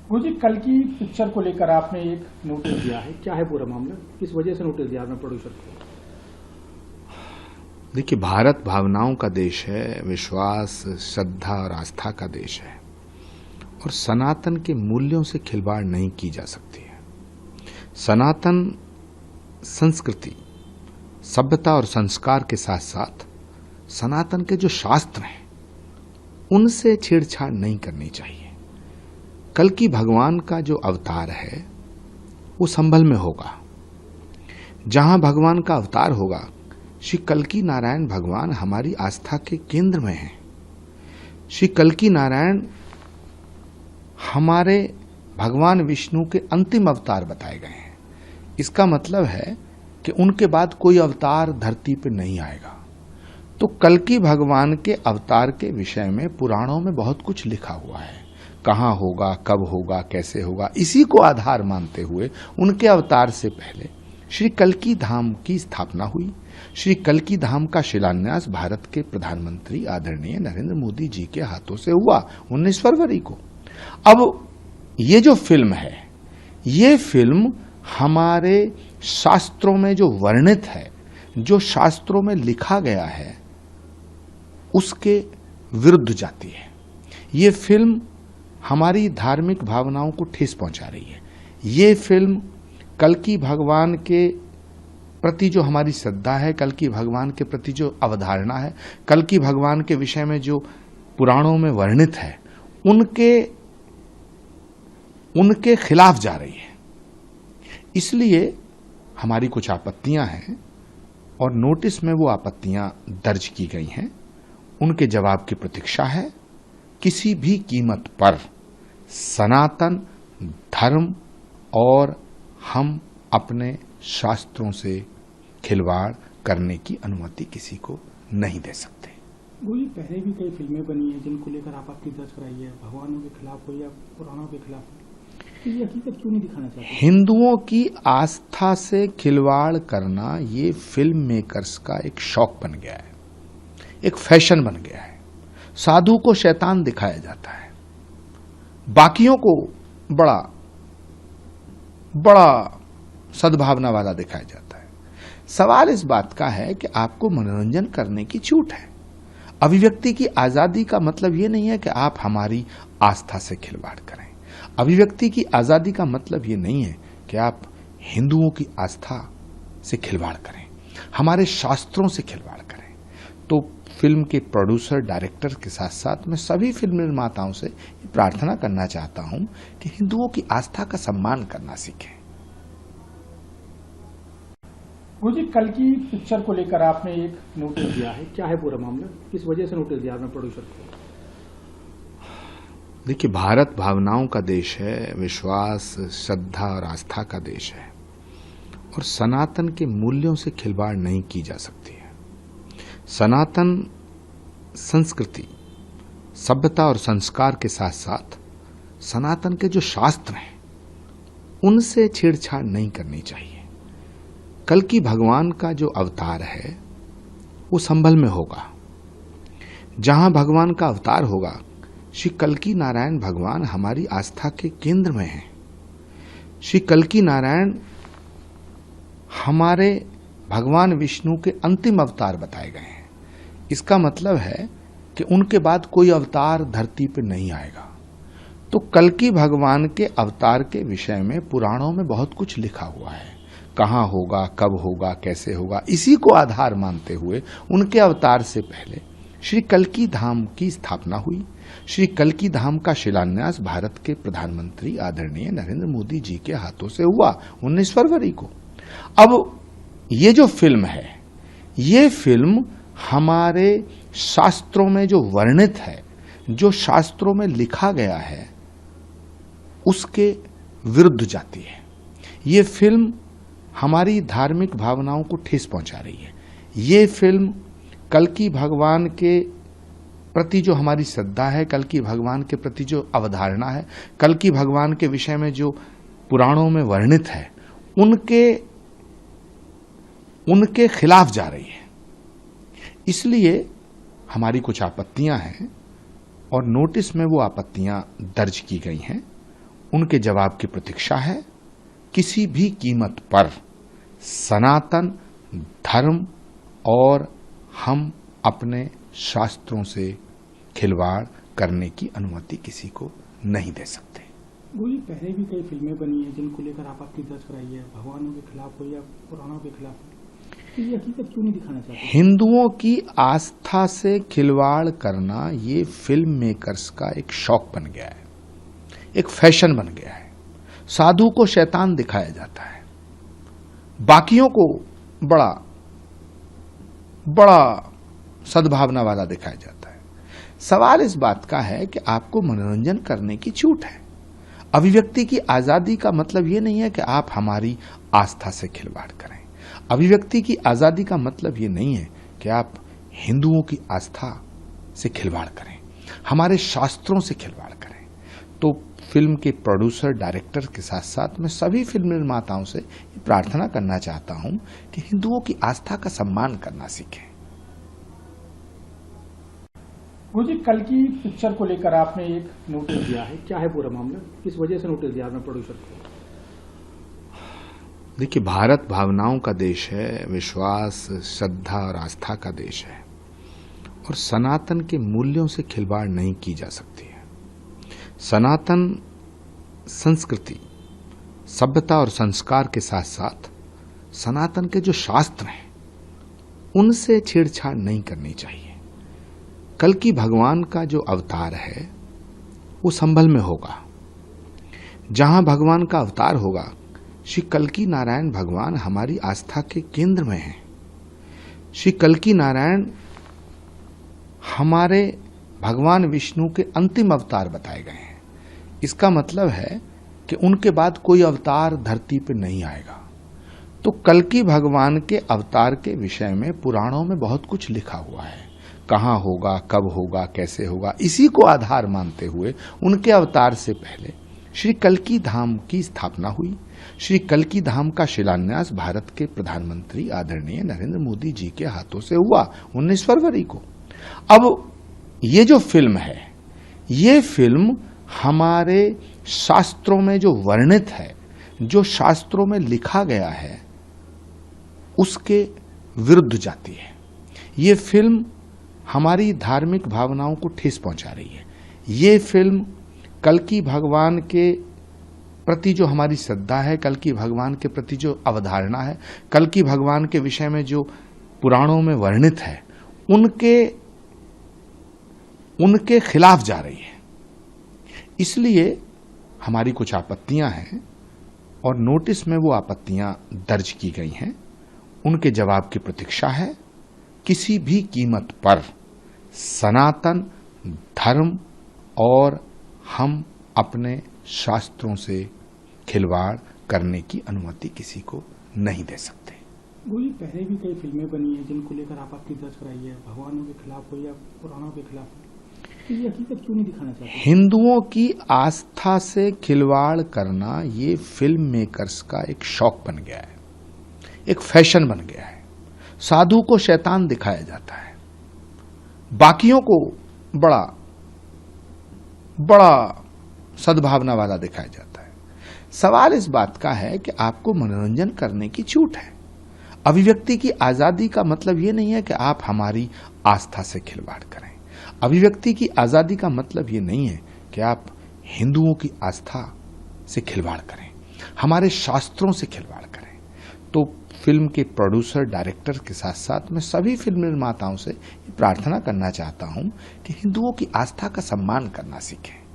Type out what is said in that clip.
गुरुजी, कल की पिक्चर को लेकर आपने एक नोटिस दिया है, क्या है पूरा मामला? किस वजह से नोटिस दिया आपने प्रोड्यूसर को? देखिए, भारत भावनाओं का देश है, विश्वास, श्रद्धा और आस्था का देश है और सनातन के मूल्यों से खिलवाड़ नहीं की जा सकती है। सनातन संस्कृति, सभ्यता और संस्कार के साथ साथ सनातन के जो शास्त्र हैं उनसे छेड़छाड़ नहीं करनी चाहिए। कल की भगवान का जो अवतार है वो संभल में होगा। जहां भगवान का अवतार होगा, श्री कल्कि नारायण भगवान हमारी आस्था के केंद्र में हैं। श्री कल्कि नारायण हमारे भगवान विष्णु के अंतिम अवतार बताए गए हैं। इसका मतलब है कि उनके बाद कोई अवतार धरती पर नहीं आएगा। तो कल्कि भगवान के अवतार के विषय में पुराणों में बहुत कुछ लिखा हुआ है। कहाँ होगा, कब होगा, कैसे होगा, इसी को आधार मानते हुए उनके अवतार से पहले श्री कल्कि धाम की स्थापना हुई। श्री कल्कि धाम का शिलान्यास भारत के प्रधानमंत्री आदरणीय नरेंद्र मोदी जी के हाथों से हुआ 19 फरवरी को। अब ये जो फिल्म है, ये फिल्म हमारे शास्त्रों में जो वर्णित है, जो शास्त्रों में लिखा गया है, उसके विरुद्ध जाती है। ये फिल्म हमारी धार्मिक भावनाओं को ठेस पहुंचा रही है। ये फिल्म कल्कि भगवान के प्रति जो हमारी श्रद्धा है, कल्कि भगवान के प्रति जो अवधारणा है, कल्कि भगवान के विषय में जो पुराणों में वर्णित है, उनके खिलाफ जा रही है। इसलिए हमारी कुछ आपत्तियां हैं और नोटिस में वो आपत्तियां दर्ज की गई हैं। उनके जवाब की प्रतीक्षा है। किसी भी कीमत पर सनातन धर्म और हम अपने शास्त्रों से खिलवाड़ करने की अनुमति किसी को नहीं दे सकते। गुरुजी, पहले भी कई फिल्में बनी हैं जिनको लेकर आपत्ति दर्ज कराई है, भगवानों के खिलाफ हो या पुराणों के खिलाफ हो। ये हकीकत क्यों नहीं दिखाना चाहते? हिंदुओं की आस्था से खिलवाड़ करना ये फिल्म मेकर्स का एक शौक बन गया है, एक फैशन बन गया है। साधु को शैतान दिखाया जाता है, बाकियों को बड़ा सद्भावना वाला दिखाया जाता है। सवाल इस बात का है कि आपको मनोरंजन करने की छूट है। अभिव्यक्ति की आजादी का मतलब यह नहीं है कि आप हमारी आस्था से खिलवाड़ करें। अभिव्यक्ति की आजादी का मतलब यह नहीं है कि आप हिंदुओं की आस्था से खिलवाड़ करें, हमारे शास्त्रों से खिलवाड़ करें। तो फिल्म के प्रोड्यूसर, डायरेक्टर के साथ साथ मैं सभी फिल्म निर्माताओं से प्रार्थना करना चाहता हूं कि हिंदुओं की आस्था का सम्मान करना सीखें। गुरुजी, कल की पिक्चर को लेकर आपने एक नोटिस दिया है, क्या है पूरा मामला? किस वजह से नोटिस दिया आपने प्रोड्यूसर को? देखिए, भारत भावनाओं का देश है, विश्वास, श्रद्धा और आस्था का देश है और सनातन के मूल्यों से खिलवाड़ नहीं की जा सकती है। सनातन संस्कृति, सभ्यता और संस्कार के साथ साथ सनातन के जो शास्त्र हैं उनसे छेड़छाड़ नहीं करनी चाहिए। कल्कि भगवान का जो अवतार है वो संभल में होगा। जहां भगवान का अवतार होगा, श्री कल्कि नारायण भगवान हमारी आस्था के केंद्र में हैं। श्री कल्कि नारायण हमारे भगवान विष्णु के अंतिम अवतार बताए गए हैं। इसका मतलब है कि उनके बाद कोई अवतार धरती पर नहीं आएगा। तो कल्कि भगवान के अवतार के विषय में पुराणों में बहुत कुछ लिखा हुआ है। कहाँ होगा, कब होगा, कैसे होगा, इसी को आधार मानते हुए उनके अवतार से पहले श्री कल्कि धाम की स्थापना हुई। श्री कल्कि धाम का शिलान्यास भारत के प्रधानमंत्री आदरणीय नरेंद्र मोदी जी के हाथों से हुआ 19 फरवरी को। अब ये जो फिल्म है, ये फिल्म हमारे शास्त्रों में जो वर्णित है, जो शास्त्रों में लिखा गया है, उसके विरुद्ध जाती है। ये फिल्म हमारी धार्मिक भावनाओं को ठेस पहुंचा रही है। ये फिल्म कल्कि भगवान के प्रति जो हमारी श्रद्धा है, कल्कि भगवान के प्रति जो अवधारणा है, कल्कि भगवान के विषय में जो पुराणों में वर्णित है, उनके खिलाफ जा रही है। इसलिए हमारी कुछ आपत्तियां हैं और नोटिस में वो आपत्तियां दर्ज की गई हैं। उनके जवाब की प्रतीक्षा है। किसी भी कीमत पर सनातन धर्म और हम अपने शास्त्रों से खिलवाड़ करने की अनुमति किसी को नहीं दे सकते। वही पहले भी कई फिल्में बनी हैं जिनको लेकर आप आपत्ति दर्ज कराई है, भगवानों के खिलाफ हो या पुराणों के खिलाफ हो, तो ये हकीकत क्यों नहीं दिखाना चाहते? हिंदुओं की आस्था से खिलवाड़ करना ये फिल्म मेकर्स का एक शौक बन गया है, एक फैशन बन गया है। साधु को शैतान दिखाया जाता है, बाकियों को बड़ा बड़ा सद्भावना वाला दिखाया जाता है। सवाल इस बात का है कि आपको मनोरंजन करने की छूट है। अभिव्यक्ति की आजादी का मतलब ये नहीं है कि आप हमारी आस्था से खिलवाड़ करें। अभिव्यक्ति की आजादी का मतलब ये नहीं है कि आप हिंदुओं की आस्था से खिलवाड़ करें, हमारे शास्त्रों से खिलवाड़ करें। तो फिल्म के प्रोड्यूसर डायरेक्टर के साथ साथ मैं सभी फिल्म निर्माताओं से प्रार्थना करना चाहता हूं कि हिंदुओं की आस्था का सम्मान करना सीखें। गुरुजी, कल की पिक्चर को लेकर आपने एक नोटिस दिया है, क्या है पूरा मामला? किस वजह से नोटिस दिया आपने प्रोड्यूसर को? देखिए, भारत भावनाओं का देश है, विश्वास, श्रद्धा और आस्था का देश है, और सनातन के मूल्यों से खिलवाड़ नहीं की जा सकती है। सनातन संस्कृति, सभ्यता और संस्कार के साथ साथ सनातन के जो शास्त्र हैं उनसे छेड़छाड़ नहीं करनी चाहिए। कल की भगवान का जो अवतार है वो संभल में होगा। जहां भगवान का अवतार होगा, श्री कल्की नारायण भगवान हमारी आस्था के केंद्र में हैं। श्री कल्की नारायण हमारे भगवान विष्णु के अंतिम अवतार बताए गए हैं। इसका मतलब है कि उनके बाद कोई अवतार धरती पर नहीं आएगा। तो कल्की भगवान के अवतार के विषय में पुराणों में बहुत कुछ लिखा हुआ है। कहाँ होगा, कब होगा, कैसे होगा, इसी को आधार मानते हुए उनके अवतार से पहले श्री कल्की धाम की स्थापना हुई। श्री कल्की धाम का शिलान्यास भारत के प्रधानमंत्री आदरणीय नरेंद्र मोदी जी के हाथों से हुआ 19 फरवरी को। अब ये जो फिल्म है, ये फिल्म हमारे शास्त्रों में जो वर्णित है, जो शास्त्रों में लिखा गया है, उसके विरुद्ध जाती है। ये फिल्म हमारी धार्मिक भावनाओं को ठेस पहुंचा रही है। ये फिल्म कल्की भगवान के प्रति जो हमारी श्रद्धा है, कल्की भगवान के प्रति जो अवधारणा है, कल्की भगवान के विषय में जो पुराणों में वर्णित है, उनके खिलाफ जा रही है। इसलिए हमारी कुछ आपत्तियां हैं और नोटिस में वो आपत्तियां दर्ज की गई हैं। उनके जवाब की प्रतीक्षा है। किसी भी कीमत पर सनातन धर्म और हम अपने शास्त्रों से खिलवाड़ करने की अनुमति किसी को नहीं दे सकते। वही पहले भी कई फिल्में बनी हैं जिनको लेकर आप आपत्ति दर्ज कराई है, भगवानों के खिलाफ हो या पुराणों के खिलाफ हो, तो ये हकीकत क्यों नहीं दिखाना चाहते? हिंदुओं की आस्था से खिलवाड़ करना ये फिल्म मेकर्स का एक शौक बन गया है, एक फैशन बन गया है। साधु को शैतान दिखाया जाता है, बाकियों को बड़ा बड़ा सद्भावना वाला दिखाया जाता है। सवाल इस बात का है कि आपको मनोरंजन करने की छूट है। अभिव्यक्ति की आजादी का मतलब ये नहीं है कि आप हमारी आस्था से खिलवाड़ करें। अभिव्यक्ति की आजादी का मतलब ये नहीं है कि आप हिंदुओं की आस्था से खिलवाड़ करें, हमारे शास्त्रों से खिलवाड़ करें। तो फिल्म के प्रोड्यूसर डायरेक्टर के साथ साथ मैं सभी फिल्म निर्माताओं से प्रार्थना करना चाहता हूं कि हिंदुओं की आस्था का सम्मान करना सीखें।